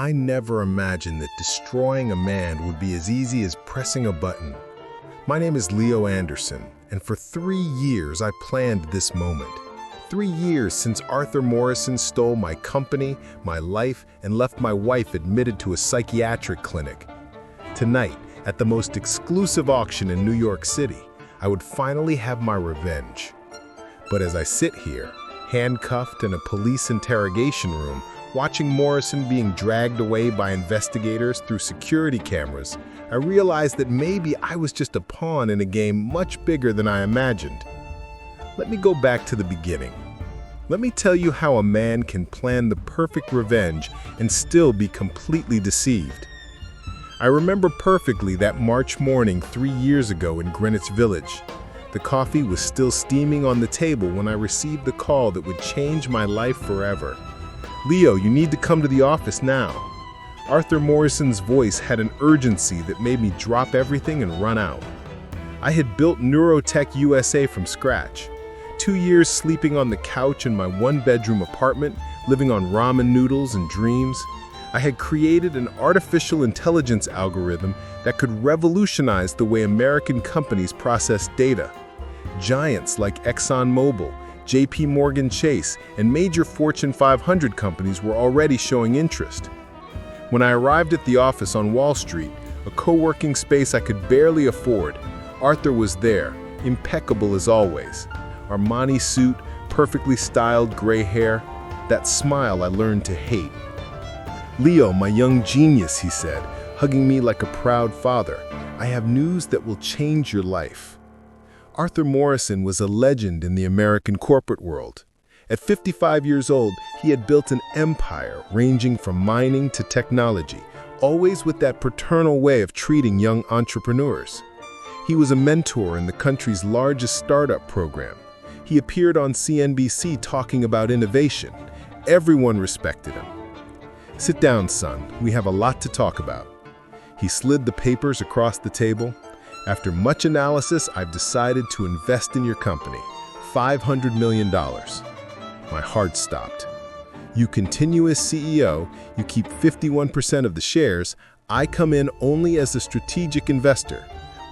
I never imagined that destroying a man would be as easy as pressing a button. My name is Leo Anderson, and for 3 years I planned this moment. 3 years since Arthur Morrison stole my company, my life, and left my wife admitted to a psychiatric clinic. Tonight, at the most exclusive auction in New York City, I would finally have my revenge. But as I sit here, handcuffed in a police interrogation room, watching Morrison being dragged away by investigators through security cameras, I realized that maybe I was just a pawn in a game much bigger than I imagined. Let me go back to the beginning. Let me tell you how a man can plan the perfect revenge and still be completely deceived. I remember perfectly that March morning 3 years ago in Greenwich Village. The coffee was still steaming on the table when I received the call that would change my life forever. "Leo, you need to come to the office now." Arthur Morrison's voice had an urgency that made me drop everything and run out. I had built Neurotech USA from scratch. 2 years sleeping on the couch in my one-bedroom apartment, living on ramen noodles and dreams. I had created an artificial intelligence algorithm that could revolutionize the way American companies process data. Giants like ExxonMobil, JP Chase, and major Fortune 500 companies were already showing interest. When I arrived at the office on Wall Street, a co-working space I could barely afford, Arthur was there, impeccable as always. Armani suit, perfectly styled gray hair, that smile I learned to hate. "Leo, my young genius," he said, hugging me like a proud father. "I have news that will change your life." Arthur Morrison was a legend in the American corporate world. At 55 years old, he had built an empire ranging from mining to technology, always with that paternal way of treating young entrepreneurs. He was a mentor in the country's largest startup program. He appeared on CNBC talking about innovation. Everyone respected him. "Sit down, son. We have a lot to talk about." He slid the papers across the table. "After much analysis, I've decided to invest in your company. $500 million. My heart stopped. "You continue as CEO, you keep 51% of the shares. I come in only as a strategic investor.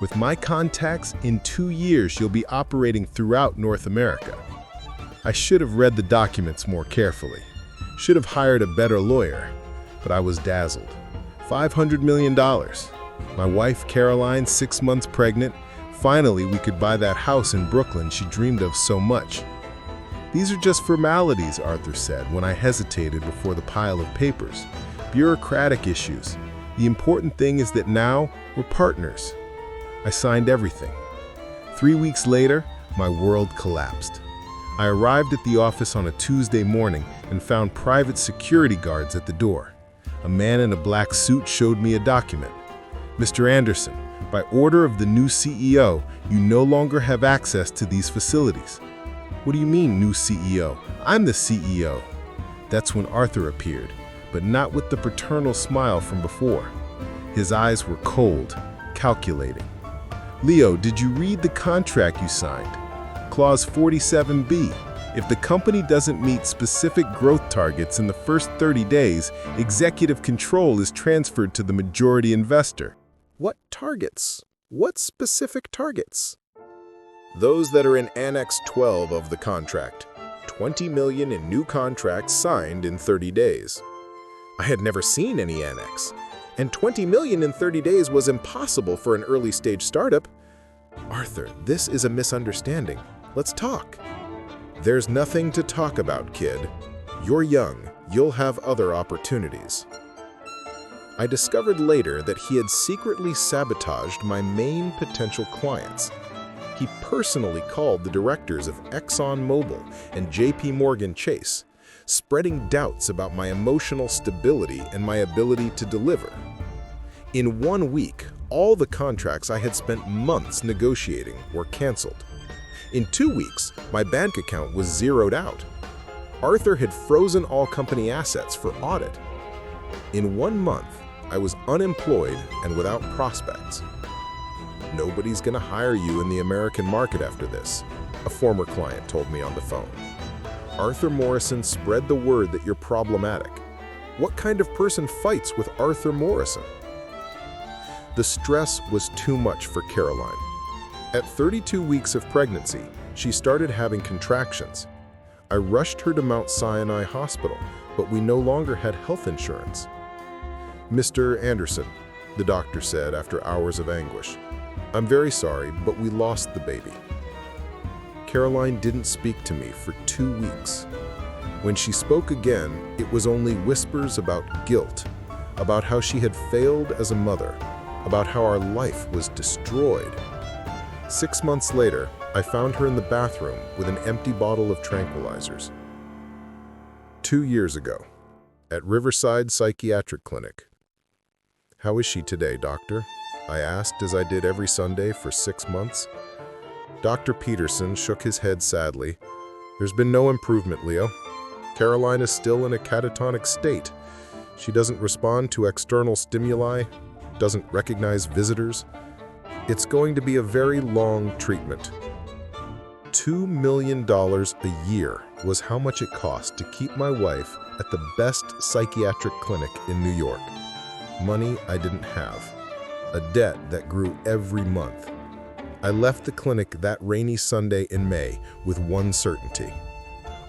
With my contacts, in 2 years you'll be operating throughout North America." I should have read the documents more carefully. Should have hired a better lawyer, but I was dazzled. $500 million. My wife, Caroline, 6 months pregnant. Finally, we could buy that house in Brooklyn she dreamed of so much. "These are just formalities," Arthur said when I hesitated before the pile of papers. "Bureaucratic issues. The important thing is that now we're partners." I signed everything. 3 weeks later, my world collapsed. I arrived at the office on a Tuesday morning and found private security guards at the door. A man in a black suit showed me a document. "Mr. Anderson, by order of the new CEO, you no longer have access to these facilities." "What do you mean, new CEO? I'm the CEO." That's when Arthur appeared, but not with the paternal smile from before. His eyes were cold, calculating. "Leo, did you read the contract you signed? Clause 47B. If the company doesn't meet specific growth targets in the first 30 days, executive control is transferred to the majority investor." "What targets? What specific targets?" "Those that are in Annex 12 of the contract. 20 million in new contracts signed in 30 days. I had never seen any annex, and 20 million in 30 days was impossible for an early-stage startup. "Arthur, this is a misunderstanding. Let's talk." "There's nothing to talk about, kid. You're young. You'll have other opportunities." I discovered later that he had secretly sabotaged my main potential clients. He personally called the directors of ExxonMobil and JP Chase, spreading doubts about my emotional stability and my ability to deliver. In 1 week, all the contracts I had spent months negotiating were canceled. In 2 weeks, my bank account was zeroed out. Arthur had frozen all company assets for audit. In 1 month, I was unemployed and without prospects. "Nobody's gonna hire you in the American market after this," a former client told me on the phone. "Arthur Morrison spread the word that you're problematic. What kind of person fights with Arthur Morrison? The stress was too much for Caroline. At 32 weeks of pregnancy, she started having contractions. I rushed her to Mount Sinai Hospital, but we no longer had health insurance. "Mr. Anderson," the doctor said after hours of anguish, "I'm very sorry, but we lost the baby." Caroline didn't speak to me for 2 weeks. When she spoke again, it was only whispers about guilt, about how she had failed as a mother, about how our life was destroyed. 6 months later, I found her in the bathroom with an empty bottle of tranquilizers. 2 years ago, at Riverside Psychiatric Clinic. "How is she today, doctor?" I asked, as I did every Sunday for 6 months. Dr. Peterson shook his head sadly. "There's been no improvement, Leo. Caroline is still in a catatonic state. She doesn't respond to external stimuli, doesn't recognize visitors. It's going to be a very long treatment." $2 million a year was how much it cost to keep my wife at the best psychiatric clinic in New York. Money I didn't have, a debt that grew every month. I left the clinic that rainy Sunday in May with one certainty: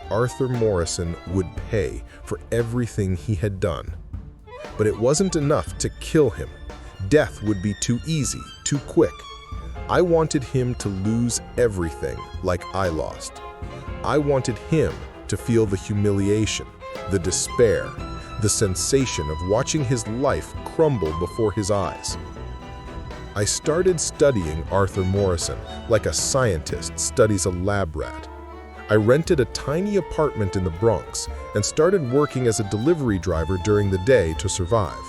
Arthur Morrison would pay for everything he had done. But it wasn't enough to kill him. Death would be too easy, too quick. I wanted him to lose everything like I lost. I wanted him to feel the humiliation, the despair, the sensation of watching his life crumble before his eyes. I started studying Arthur Morrison like a scientist studies a lab rat. I rented a tiny apartment in the Bronx and started working as a delivery driver during the day to survive.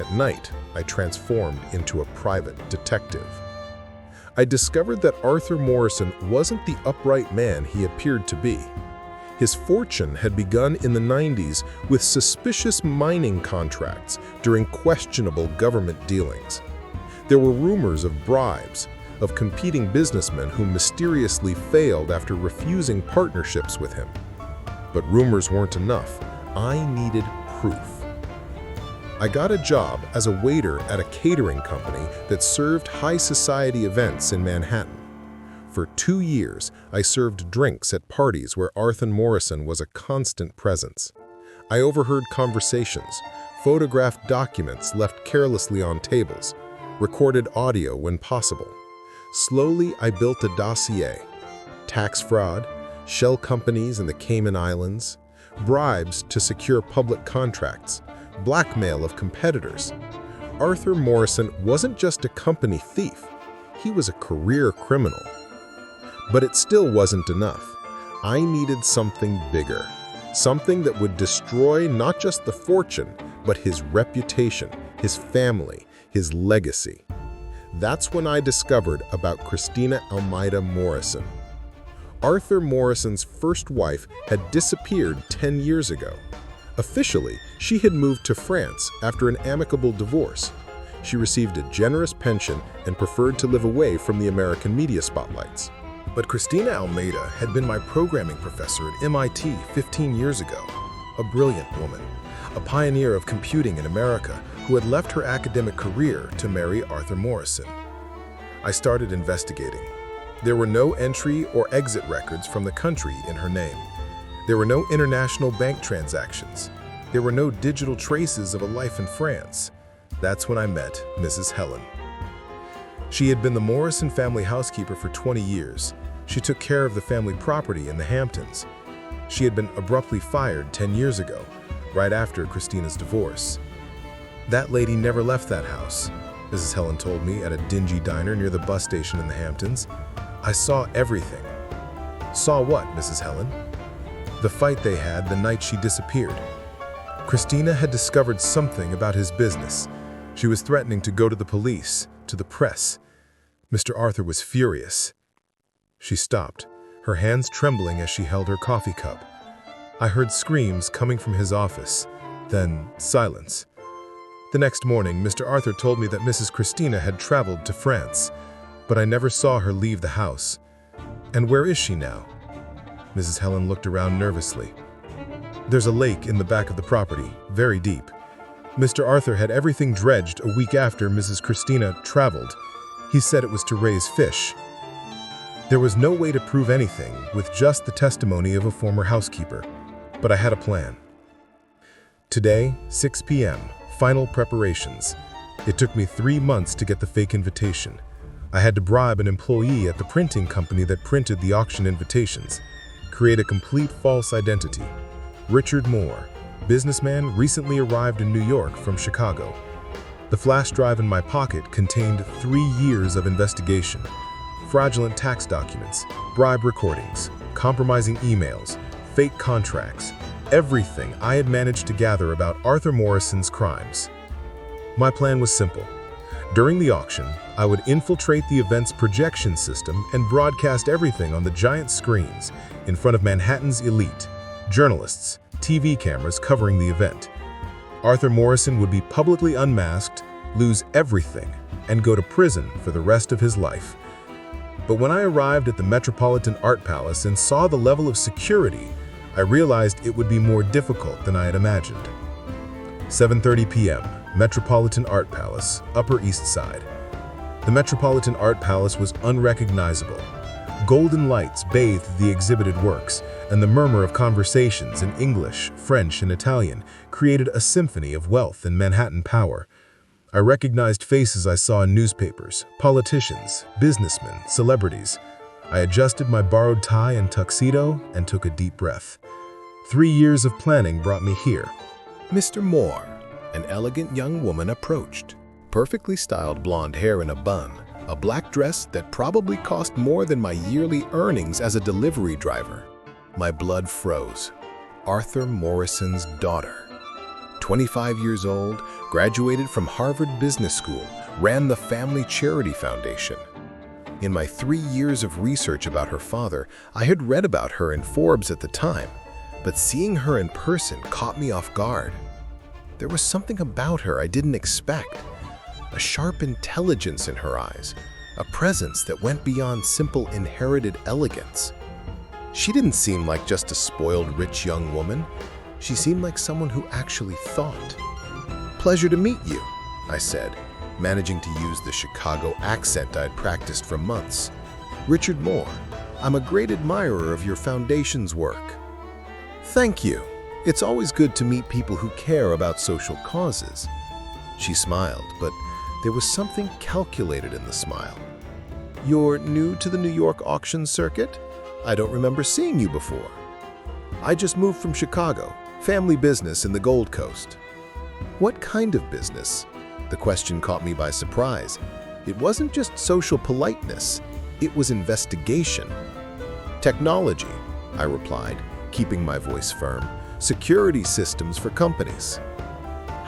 At night, I transformed into a private detective. I discovered that Arthur Morrison wasn't the upright man he appeared to be. His fortune had begun in the 90s with suspicious mining contracts during questionable government dealings. There were rumors of bribes, of competing businessmen who mysteriously failed after refusing partnerships with him. But rumors weren't enough. I needed proof. I got a job as a waiter at a catering company that served high society events in Manhattan. For 2 years, I served drinks at parties where Arthur Morrison was a constant presence. I overheard conversations, photographed documents left carelessly on tables, recorded audio when possible. Slowly, I built a dossier: tax fraud, shell companies in the Cayman Islands, bribes to secure public contracts, blackmail of competitors. Arthur Morrison wasn't just a company thief, he was a career criminal. But it still wasn't enough. I needed something bigger, something that would destroy not just the fortune, but his reputation, his family, his legacy. That's when I discovered about Christina Almeida Morrison. Arthur Morrison's first wife had disappeared 10 years ago. Officially, she had moved to France after an amicable divorce. She received a generous pension and preferred to live away from the American media spotlights. But Christina Almeida had been my programming professor at MIT 15 years ago, a brilliant woman, a pioneer of computing in America who had left her academic career to marry Arthur Morrison. I started investigating. There were no entry or exit records from the country in her name. There were no international bank transactions. There were no digital traces of a life in France. That's when I met Mrs. Helen. She had been the Morrison family housekeeper for 20 years. She took care of the family property in the Hamptons. She had been abruptly fired 10 years ago, right after Christina's divorce. That lady never left that house, Mrs. Helen told me at a dingy diner near the bus station in the Hamptons. I saw everything. Saw what, Mrs. Helen? The fight they had the night she disappeared. Christina had discovered something about his business. She was threatening to go to the police, to the press. Mr. Arthur was furious. She stopped, her hands trembling as she held her coffee cup. I heard screams coming from his office, then silence. The next morning, Mr. Arthur told me that Mrs. Christina had traveled to France, but I never saw her leave the house. And where is she now? Mrs. Helen looked around nervously. There's a lake in the back of the property, very deep. Mr. Arthur had everything dredged a week after Mrs. Christina traveled. He said it was to raise fish. There was no way to prove anything with just the testimony of a former housekeeper, but I had a plan. Today, 6 p.m., final preparations. It took me 3 months to get the fake invitation. I had to bribe an employee at the printing company that printed the auction invitations, create a complete false identity. Richard Moore, businessman recently arrived in New York from Chicago. The flash drive in my pocket contained 3 years of investigation, fraudulent tax documents, bribe recordings, compromising emails, fake contracts, everything I had managed to gather about Arthur Morrison's crimes. My plan was simple. During the auction, I would infiltrate the event's projection system and broadcast everything on the giant screens in front of Manhattan's elite, journalists, TV cameras covering the event. Arthur Morrison would be publicly unmasked, lose everything, and go to prison for the rest of his life. But when I arrived at the Metropolitan Art Palace and saw the level of security, I realized it would be more difficult than I had imagined. 7:30 p.m., Metropolitan Art Palace, Upper East Side. The Metropolitan Art Palace was unrecognizable. Golden lights bathed the exhibited works, and the murmur of conversations in English, French, and Italian created a symphony of wealth and Manhattan power. I recognized faces I saw in newspapers, politicians, businessmen, celebrities. I adjusted my borrowed tie and tuxedo and took a deep breath. 3 years of planning brought me here. Mr. Moore, an elegant young woman approached. Perfectly styled blonde hair in a bun, a black dress that probably cost more than my yearly earnings as a delivery driver. My blood froze. Arthur Morrison's daughter. 25 years old, graduated from Harvard Business School, ran the family charity foundation. In my 3 years of research about her father, I had read about her in Forbes at the time, but seeing her in person caught me off guard. There was something about her I didn't expect. A sharp intelligence in her eyes, a presence that went beyond simple inherited elegance. She didn't seem like just a spoiled rich young woman. She seemed like someone who actually thought. "Pleasure to meet you," I said, managing to use the Chicago accent I'd practiced for months. "Richard Moore, I'm a great admirer of your foundation's work." "Thank you. It's always good to meet people who care about social causes." She smiled, but there was something calculated in the smile. "You're new to the New York auction circuit? I don't remember seeing you before." "I just moved from Chicago, family business in the Gold Coast." "What kind of business?" The question caught me by surprise. It wasn't just social politeness, it was investigation. "Technology," I replied, keeping my voice firm. "Security systems for companies."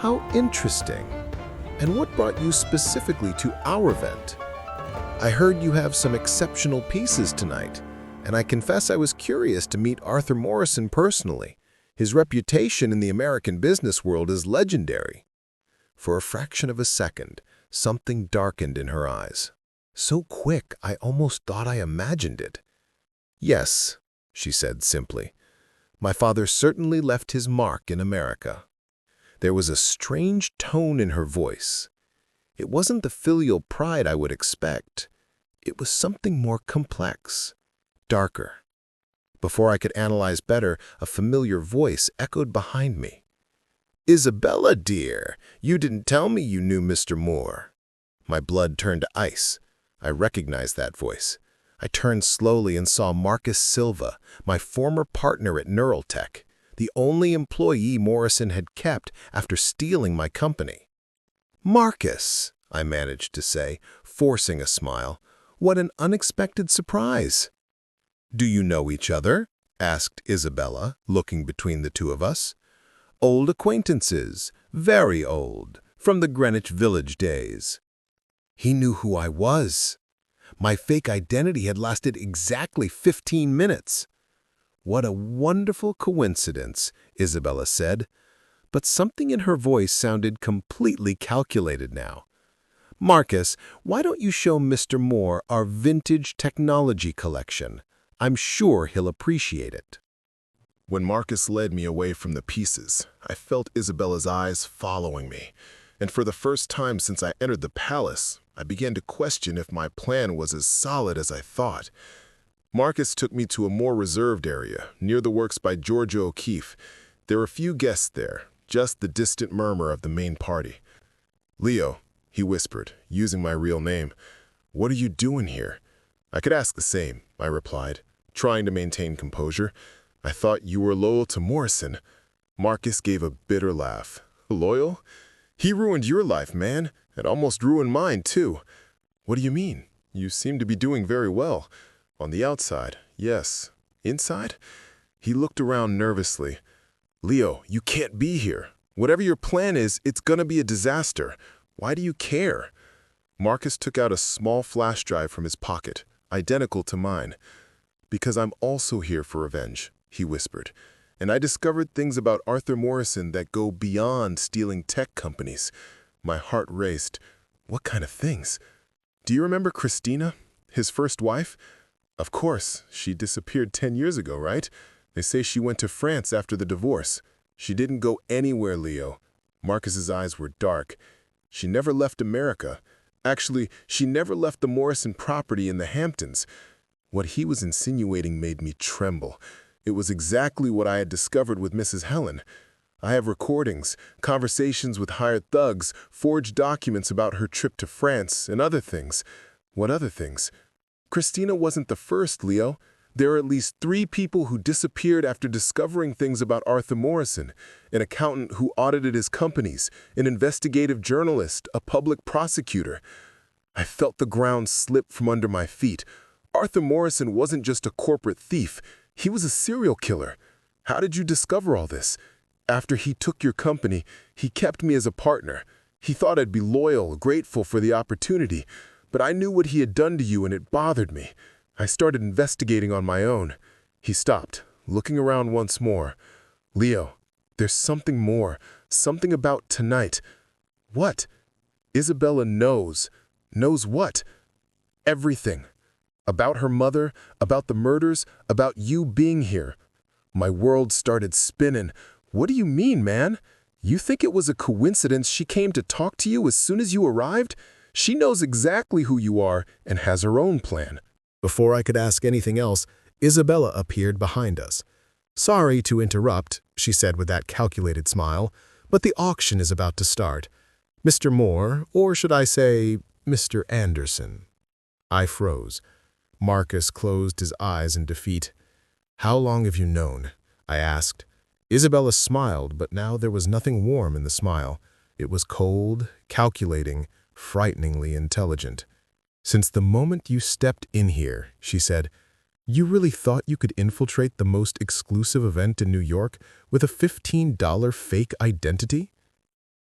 "How interesting. And what brought you specifically to our event?" "I heard you have some exceptional pieces tonight, and I confess I was curious to meet Arthur Morrison personally. His reputation in the American business world is legendary." For a fraction of a second, something darkened in her eyes. So quick, I almost thought I imagined it. "Yes," she said simply. "My father certainly left his mark in America." There was a strange tone in her voice. It wasn't the filial pride I would expect. It was something more complex, darker. Before I could analyze better, a familiar voice echoed behind me. "Isabella, dear, you didn't tell me you knew Mr. Moore." My blood turned to ice. I recognized that voice. I turned slowly and saw Marcus Silva, my former partner at Neuraltech, the only employee Morrison had kept after stealing my company. "Marcus," I managed to say, forcing a smile. "What an unexpected surprise." "Do you know each other?" asked Isabella, looking between the two of us. "Old acquaintances, very old, from the Greenwich Village days." He knew who I was. My fake identity had lasted exactly 15 minutes. "What a wonderful coincidence," Isabella said, but something in her voice sounded completely calculated now. "Marcus, why don't you show Mr. Moore our vintage technology collection? I'm sure he'll appreciate it." When Marcus led me away from the pieces, I felt Isabella's eyes following me, and for the first time since I entered the palace, I began to question if my plan was as solid as I thought. Marcus took me to a more reserved area, near the works by Georgia O'Keeffe. There were few guests there, just the distant murmur of the main party. "Leo," he whispered, using my real name, "what are you doing here?" "I could ask the same," I replied, trying to maintain composure. "I thought you were loyal to Morrison." Marcus gave a bitter laugh. "Loyal? He ruined your life, man, and almost ruined mine, too." "What do you mean? You seem to be doing very well." "On the outside, yes. Inside?" He looked around nervously. "Leo, you can't be here. Whatever your plan is, it's gonna be a disaster. Why do you care?" Marcus took out a small flash drive from his pocket, identical to mine. "Because I'm also here for revenge," he whispered. "And I discovered things about Arthur Morrison that go beyond stealing tech companies." My heart raced. "What kind of things?" "Do you remember Christina, his first wife?" "Of course. She disappeared 10 years ago, right? They say she went to France after the divorce." "She didn't go anywhere, Leo." Marcus's eyes were dark. "She never left America. Actually, she never left the Morrison property in the Hamptons." What he was insinuating made me tremble. It was exactly what I had discovered with Mrs. Helen. I have recordings, conversations with hired thugs, forged documents about her trip to France, and other things. What other things? Christina wasn't the first, Leo. There are at least 3 people who disappeared after discovering things about Arthur Morrison: an accountant who audited his companies, an investigative journalist, a public prosecutor. I felt the ground slip from under my feet. Arthur Morrison wasn't just a corporate thief. He was a serial killer. How did you discover all this? After he took your company, he kept me as a partner. He thought I'd be loyal, grateful for the opportunity. But I knew what he had done to you, and it bothered me. I started investigating on my own." He stopped, looking around once more. "Leo, there's something more, something about tonight." "What?" "Isabella knows." "Knows what?" "Everything. About her mother, about the murders, about you being here." My world started spinning. "What do you mean, man? You think it was a coincidence she came to talk to you as soon as you arrived? She knows exactly who you are and has her own plan." Before I could ask anything else, Isabella appeared behind us. "Sorry to interrupt," she said with that calculated smile, "but the auction is about to start. Mr. Moore, or should I say, Mr. Anderson?" I froze. Marcus closed his eyes in defeat. "How long have you known?" I asked. Isabella smiled, but now there was nothing warm in the smile. It was cold, calculating, frighteningly intelligent. "Since the moment you stepped in here," she said. "You really thought you could infiltrate the most exclusive event in New York with a $15 fake identity?"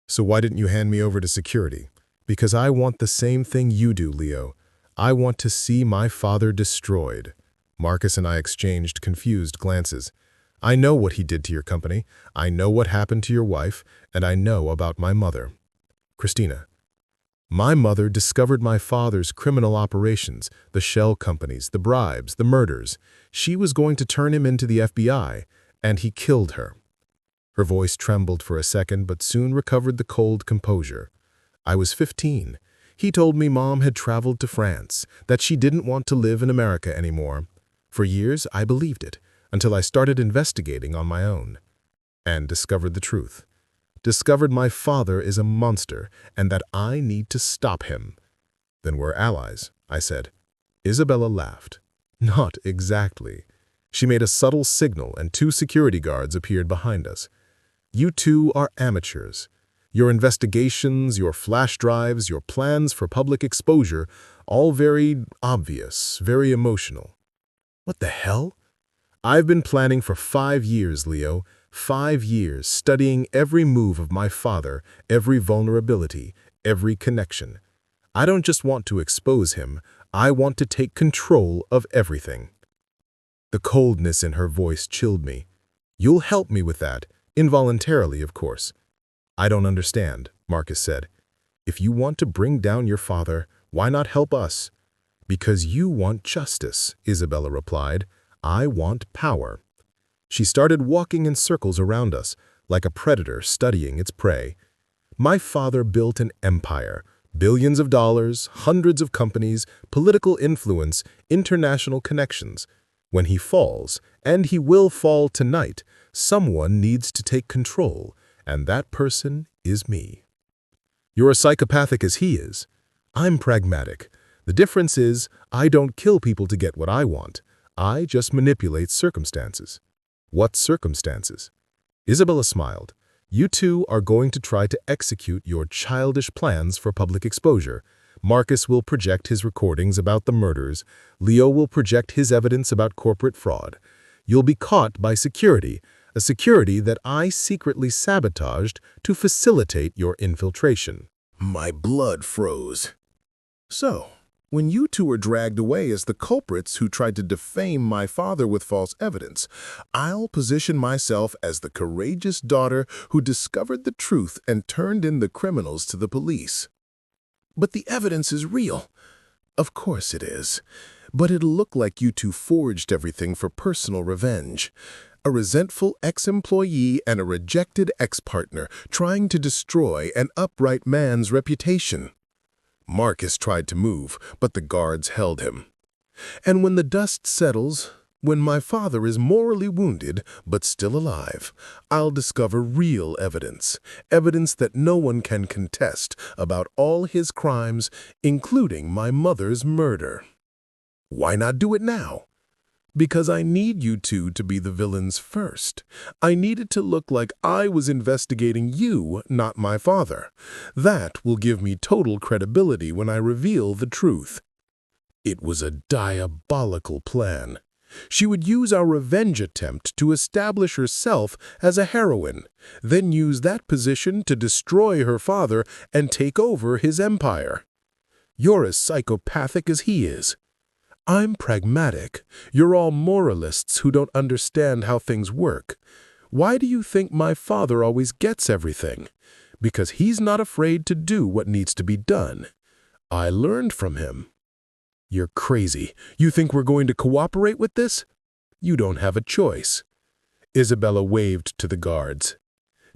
"So why didn't you hand me over to security?" "Because I want the same thing you do, Leo. I want to see my father destroyed." Marcus and I exchanged confused glances. "I know what he did to your company. I know what happened to your wife, and I know about my mother." "Christina." "My mother discovered my father's criminal operations, the shell companies, the bribes, the murders. She was going to turn him into the FBI, and he killed her." Her voice trembled for a second, but soon recovered the cold composure. "I was 15. He told me Mom had traveled to France, that she didn't want to live in America anymore. For years, I believed it, until I started investigating on my own. And discovered the truth. Discovered my father is a monster and that I need to stop him." "Then we're allies," I said. Isabella laughed. "Not exactly." She made a subtle signal and 2 security guards appeared behind us. "You two are amateurs. Your investigations, your flash drives, your plans for public exposure, all very obvious, very emotional." "What the hell?" "I've been planning for 5 years, Leo. 5 years, studying every move of my father, every vulnerability, every connection. I don't just want to expose him, I want to take control of everything." The coldness in her voice chilled me. "You'll help me with that, involuntarily, of course." "I don't understand," Marcus said. "If you want to bring down your father, why not help us?" "Because you want justice," Isabella replied. "I want power." She started walking in circles around us, like a predator studying its prey. My father built an empire, billions of dollars, hundreds of companies, political influence, international connections. When he falls, and he will fall tonight, someone needs to take control, and that person is me. You're as psychopathic as he is. I'm pragmatic. The difference is, I don't kill people to get what I want. I just manipulate circumstances. What circumstances? Isabella smiled. You two are going to try to execute your childish plans for public exposure. Marcus will project his recordings about the murders. Leo will project his evidence about corporate fraud. You'll be caught by security, a security that I secretly sabotaged to facilitate your infiltration. My blood froze. So, when you two were dragged away as the culprits who tried to defame my father with false evidence, I'll position myself as the courageous daughter who discovered the truth and turned in the criminals to the police. But the evidence is real. Of course it is. But it'll look like you two forged everything for personal revenge. A resentful ex-employee and a rejected ex-partner trying to destroy an upright man's reputation. Marcus tried to move, but the guards held him. And when the dust settles, when my father is morally wounded but still alive, I'll discover real evidence, evidence that no one can contest about all his crimes, including my mother's murder. Why not do it now? Because I need you two to be the villains first. I need it to look like I was investigating you, not my father. That will give me total credibility when I reveal the truth. It was a diabolical plan. She would use our revenge attempt to establish herself as a heroine, then use that position to destroy her father and take over his empire. You're as psychopathic as he is. I'm pragmatic. You're all moralists who don't understand how things work. Why do you think my father always gets everything? Because he's not afraid to do what needs to be done. I learned from him. You're crazy. You think we're going to cooperate with this? You don't have a choice. Isabella waved to the guards.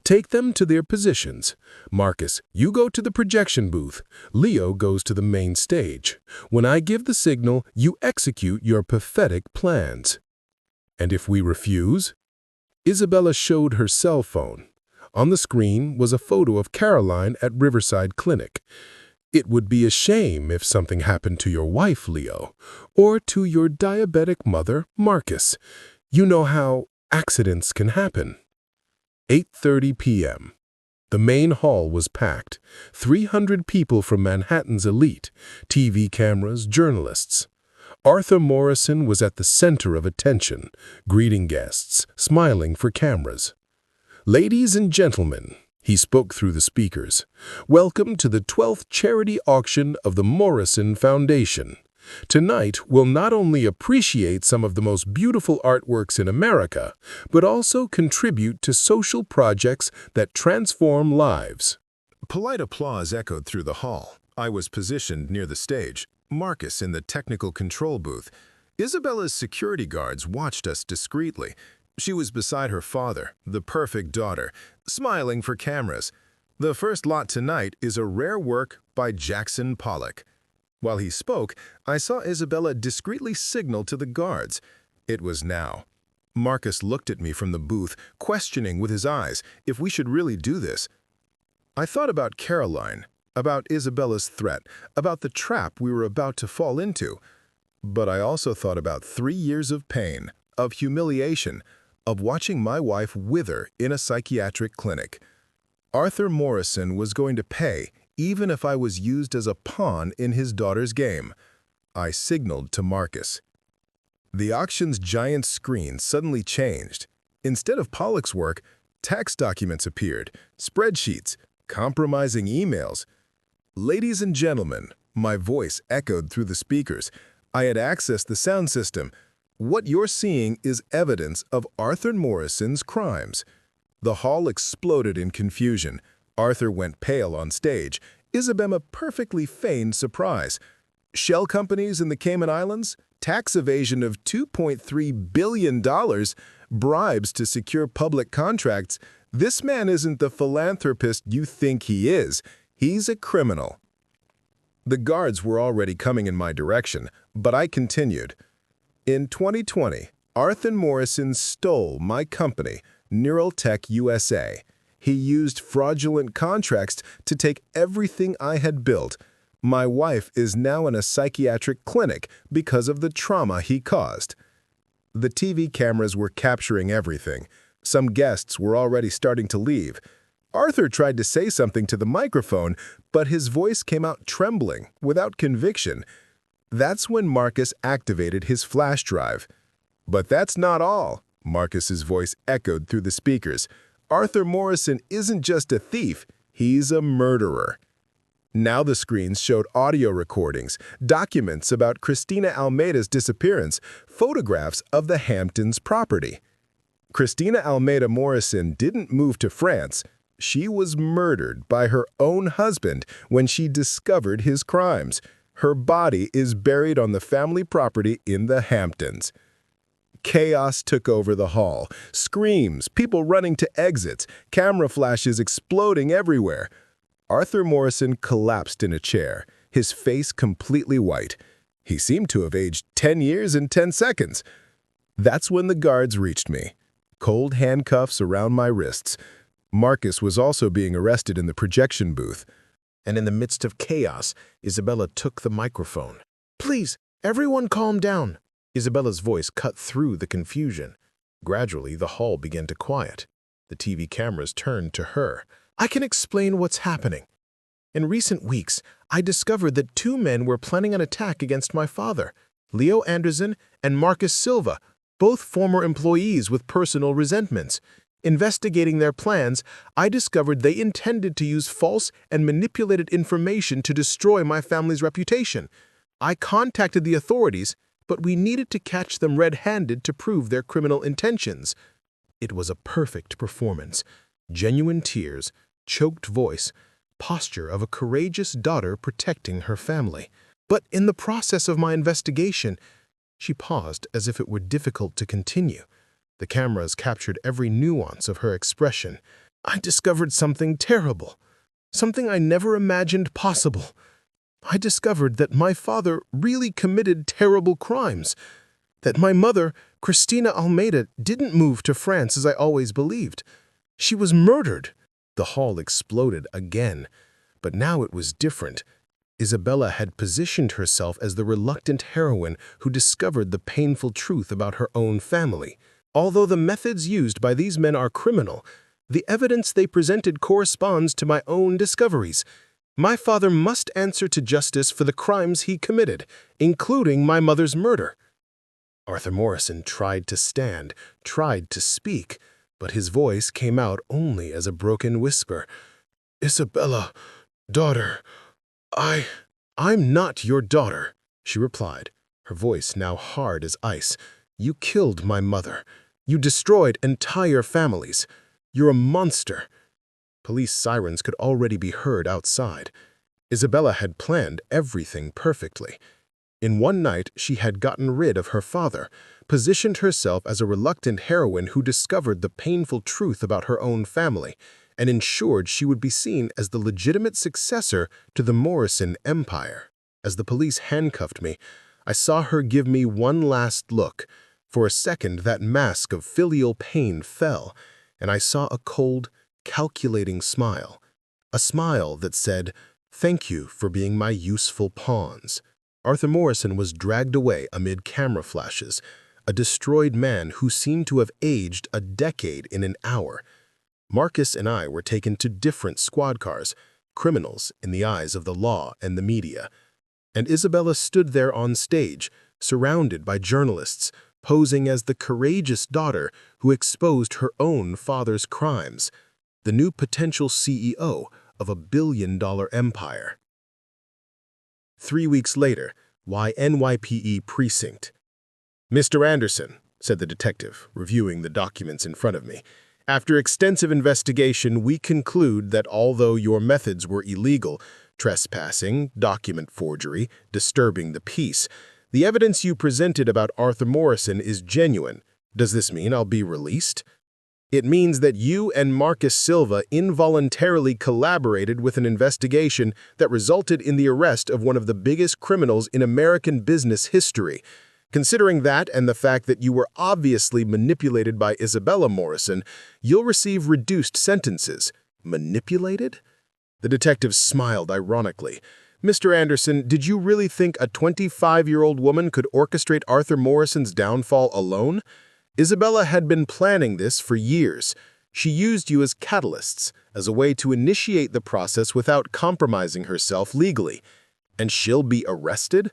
Take them to their positions. Marcus, you go to the projection booth. Leo goes to the main stage. When I give the signal, you execute your pathetic plans. And if we refuse? Isabella showed her cell phone. On the screen was a photo of Caroline at Riverside Clinic. It would be a shame if something happened to your wife, Leo, or to your diabetic mother, Marcus. You know how accidents can happen. 8:30 p.m. The main hall was packed. 300 people from Manhattan's elite, TV cameras, journalists. Arthur Morrison was at the center of attention, greeting guests, smiling for cameras. Ladies and gentlemen, he spoke through the speakers, welcome to the 12th charity auction of the Morrison Foundation. Tonight, we'll not only appreciate some of the most beautiful artworks in America, but also contribute to social projects that transform lives. Polite applause echoed through the hall. I was positioned near the stage, Marcus in the technical control booth. Isabella's security guards watched us discreetly. She was beside her father, the perfect daughter, smiling for cameras. The first lot tonight is a rare work by Jackson Pollock. While he spoke, I saw Isabella discreetly signal to the guards. It was now. Marcus looked at me from the booth, questioning with his eyes if we should really do this. I thought about Caroline, about Isabella's threat, about the trap we were about to fall into. But I also thought about 3 years of pain, of humiliation, of watching my wife wither in a psychiatric clinic. Arthur Morrison was going to pay, even if I was used as a pawn in his daughter's game. I signaled to Marcus. The auction's giant screen suddenly changed. Instead of Pollock's work, tax documents appeared, spreadsheets, compromising emails. Ladies and gentlemen, my voice echoed through the speakers. I had accessed the sound system. What you're seeing is evidence of Arthur Morrison's crimes. The hall exploded in confusion. Arthur went pale on stage. Isabella perfectly feigned surprise. Shell companies in the Cayman Islands? Tax evasion of $2.3 billion? bribes to secure public contracts, this man isn't the philanthropist you think he is. He's a criminal. The guards were already coming in my direction, but I continued. In 2020, Arthur Morrison stole my company, Neuraltech USA. He used fraudulent contracts to take everything I had built. My wife is now in a psychiatric clinic because of the trauma he caused. The TV cameras were capturing everything. Some guests were already starting to leave. Arthur tried to say something to the microphone, but his voice came out trembling, without conviction. That's when Marcus activated his flash drive. But that's not all, Marcus's voice echoed through the speakers. Arthur Morrison isn't just a thief, he's a murderer. Now the screens showed audio recordings, documents about Christina Almeida's disappearance, photographs of the Hamptons property. Christina Almeida Morrison didn't move to France. She was murdered by her own husband when she discovered his crimes. Her body is buried on the family property in the Hamptons. Chaos took over the hall. Screams, people running to exits, camera flashes exploding everywhere. Arthur Morrison collapsed in a chair, his face completely white. He seemed to have aged 10 years and 10 seconds. That's when the guards reached me. Cold handcuffs around my wrists. Marcus was also being arrested in the projection booth. And in the midst of chaos, Isabella took the microphone. "Please, everyone calm down." Isabella's voice cut through the confusion. Gradually, the hall began to quiet. The TV cameras turned to her. "I can explain what's happening. In recent weeks, I discovered that two men were planning an attack against my father, Leo Anderson and Marcus Silva, both former employees with personal resentments. Investigating their plans, I discovered they intended to use false and manipulated information to destroy my family's reputation. I contacted the authorities, but we needed to catch them red-handed to prove their criminal intentions." It was a perfect performance. Genuine tears, choked voice, posture of a courageous daughter protecting her family. "But in the process of my investigation," she paused as if it were difficult to continue. The cameras captured every nuance of her expression. "I discovered something terrible, something I never imagined possible. I discovered that my father really committed terrible crimes, that my mother, Christina Almeida, didn't move to France as I always believed. She was murdered." The hall exploded again, but now it was different. Isabella had positioned herself as the reluctant heroine who discovered the painful truth about her own family. Although the methods used by these men are criminal, the evidence they presented corresponds to my own discoveries. My father must answer to justice for the crimes he committed, including my mother's murder. Arthur Morrison tried to stand, tried to speak, but his voice came out only as a broken whisper. "Isabella, daughter, I'm not your daughter," she replied, her voice now hard as ice. "You killed my mother. You destroyed entire families. You're a monster." Police sirens could already be heard outside. Isabella had planned everything perfectly. In one night, she had gotten rid of her father, positioned herself as a reluctant heroine who discovered the painful truth about her own family, and ensured she would be seen as the legitimate successor to the Morrison empire. As the police handcuffed me, I saw her give me one last look. For a second, that mask of filial pain fell, and I saw a cold, calculating smile. A smile that said, "Thank you for being my useful pawns." Arthur Morrison was dragged away amid camera flashes, a destroyed man who seemed to have aged a decade in an hour. Marcus and I were taken to different squad cars, criminals in the eyes of the law and the media. And Isabella stood there on stage, surrounded by journalists, posing as the courageous daughter who exposed her own father's crimes, the new potential CEO of a billion-dollar empire. 3 weeks later, NYPD precinct. "Mr. Anderson," said the detective, reviewing the documents in front of me, "after extensive investigation, we conclude that although your methods were illegal, trespassing, document forgery, disturbing the peace, the evidence you presented about Arthur Morrison is genuine, Does this mean I'll be released? It means that you and Marcus Silva involuntarily collaborated with an investigation that resulted in the arrest of one of the biggest criminals in American business history. Considering that and the fact that you were obviously manipulated by Isabella Morrison, you'll receive reduced sentences. Manipulated? The detective smiled ironically. Mr. Anderson, did you really think a 25-year-old woman could orchestrate Arthur Morrison's downfall alone? Isabella had been planning this for years. She used you as catalysts, as a way to initiate the process without compromising herself legally. And she'll be arrested?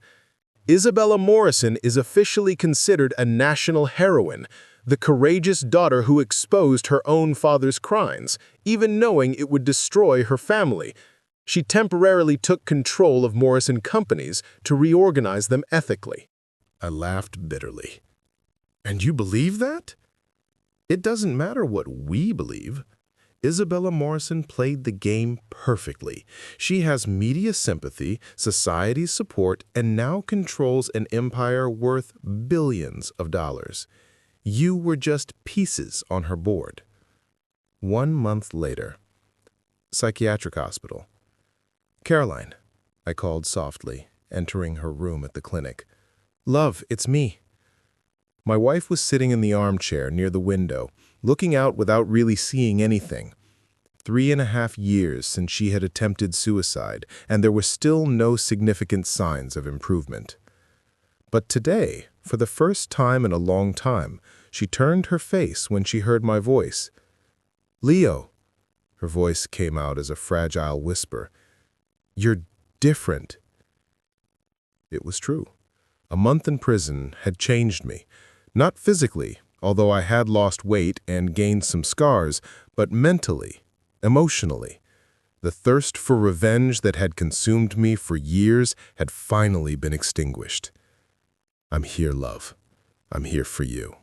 Isabella Morrison is officially considered a national heroine, the courageous daughter who exposed her own father's crimes, even knowing it would destroy her family. She temporarily took control of Morrison companies to reorganize them ethically. I laughed bitterly. And you believe that? It doesn't matter what we believe. Isabella Morrison played the game perfectly. She has media sympathy, society's support, and now controls an empire worth billions of dollars. You were just pieces on her board. 1 month later, psychiatric hospital. Caroline, I called softly, entering her room at the clinic. Love, it's me. My wife was sitting in the armchair near the window, looking out without really seeing anything. 3.5 years since she had attempted suicide, and there were still no significant signs of improvement. But today, for the first time in a long time, she turned her face when she heard my voice. Leo, her voice came out as a fragile whisper. You're different. It was true. A month in prison had changed me. Not physically, although I had lost weight and gained some scars, but mentally, emotionally. The thirst for revenge that had consumed me for years had finally been extinguished. I'm here, love. I'm here for you.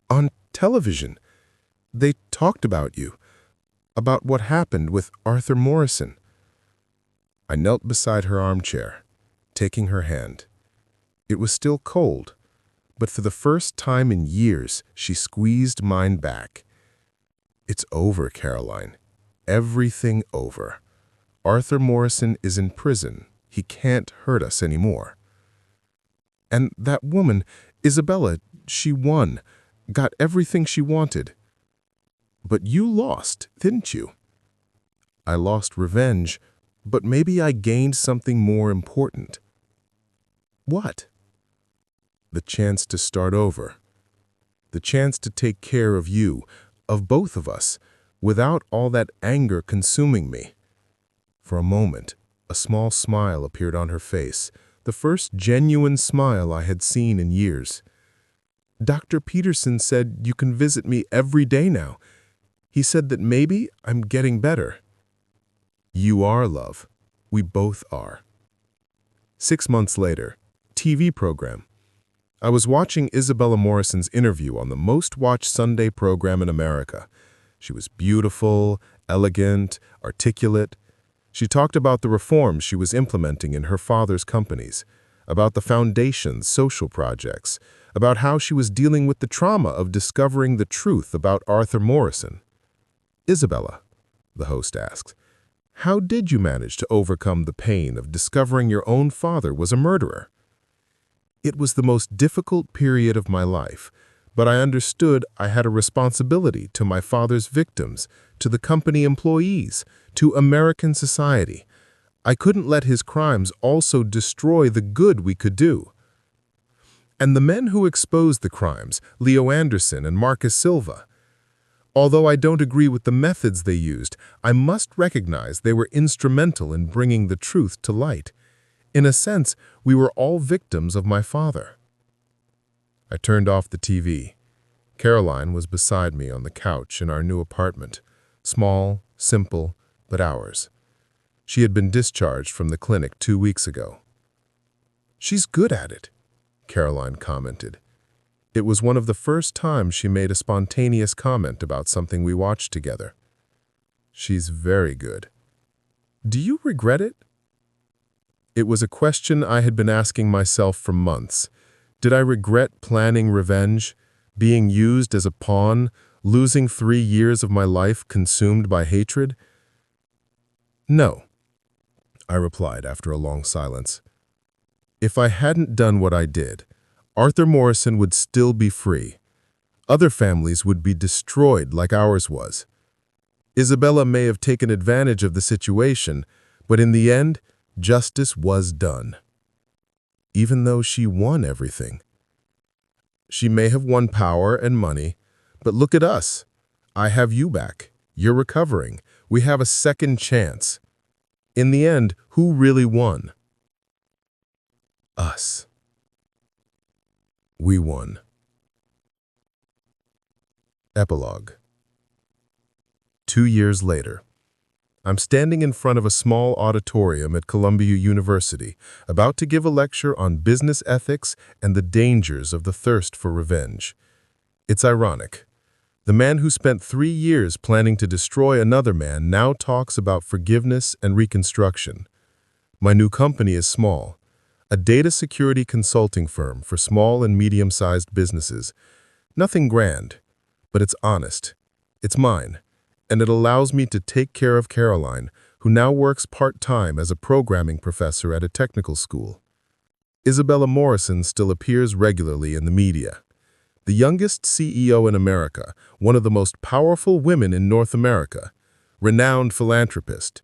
On television, they talked about you, about what happened with Arthur Morrison. I knelt beside her armchair, taking her hand. It was still cold, but for the first time in years, she squeezed mine back. It's over, Caroline. Everything over. Arthur Morrison is in prison. He can't hurt us anymore. And that woman, Isabella, she won, got everything she wanted. But you lost, didn't you? I lost revenge, but maybe I gained something more important. What? The chance to start over. The chance to take care of you, of both of us, without all that anger consuming me. For a moment, a small smile appeared on her face, the first genuine smile I had seen in years. Dr. Peterson said you can visit me every day now. He said that maybe I'm getting better. You are, love. We both are. 6 months later, TV program. I was watching Isabella Morrison's interview on the most-watched Sunday program in America. She was beautiful, elegant, articulate. She talked about the reforms she was implementing in her father's companies, about the foundation's social projects, about how she was dealing with the trauma of discovering the truth about Arthur Morrison. Isabella, the host asked, how did you manage to overcome the pain of discovering your own father was a murderer? It was the most difficult period of my life, but I understood I had a responsibility to my father's victims, to the company employees, to American society. I couldn't let his crimes also destroy the good we could do. And the men who exposed the crimes, Leo Anderson and Marcus Silva, although I don't agree with the methods they used, I must recognize they were instrumental in bringing the truth to light. In a sense, we were all victims of my father. I turned off the TV. Caroline was beside me on the couch in our new apartment, small, simple, but ours. She had been discharged from the clinic 2 weeks ago. She's good at it, Caroline commented. It was one of the first times she made a spontaneous comment about something we watched together. She's very good. Do you regret it? It was a question I had been asking myself for months. Did I regret planning revenge, being used as a pawn, losing 3 years of my life consumed by hatred? No, I replied after a long silence. If I hadn't done what I did, Arthur Morrison would still be free. Other families would be destroyed like ours was. Isabella may have taken advantage of the situation, but in the end, justice was done. Even though she won everything. She may have won power and money, but look at us. I have you back. You're recovering. We have a second chance. In the end, who really won? Us. We won. Epilogue. 2 years later. I'm standing in front of a small auditorium at Columbia University, about to give a lecture on business ethics and the dangers of the thirst for revenge. It's ironic. The man who spent 3 years planning to destroy another man now talks about forgiveness and reconstruction. My new company is small, a data security consulting firm for small and medium-sized businesses. Nothing grand, but it's honest. It's mine. And it allows me to take care of Caroline, who now works part-time as a programming professor at a technical school. Isabella Morrison still appears regularly in the media. The youngest CEO in America, one of the most powerful women in North America, renowned philanthropist.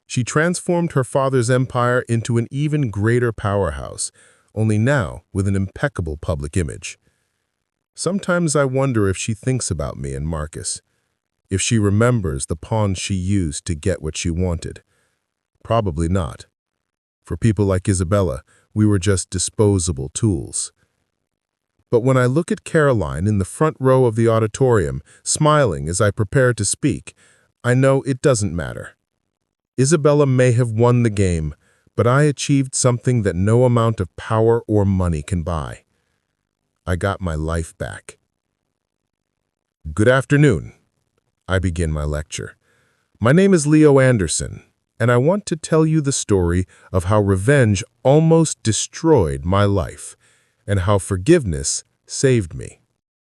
She transformed her father's empire into an even greater powerhouse, only now with an impeccable public image. Sometimes I wonder if she thinks about me and Marcus. If she remembers the pawns she used to get what she wanted. Probably not. For people like Isabella, we were just disposable tools. But when I look at Caroline in the front row of the auditorium, smiling as I prepare to speak, I know it doesn't matter. Isabella may have won the game, but I achieved something that no amount of power or money can buy. I got my life back. Good afternoon. I begin my lecture. My name is Leo Anderson, and I want to tell you the story of how revenge almost destroyed my life, and how forgiveness saved me.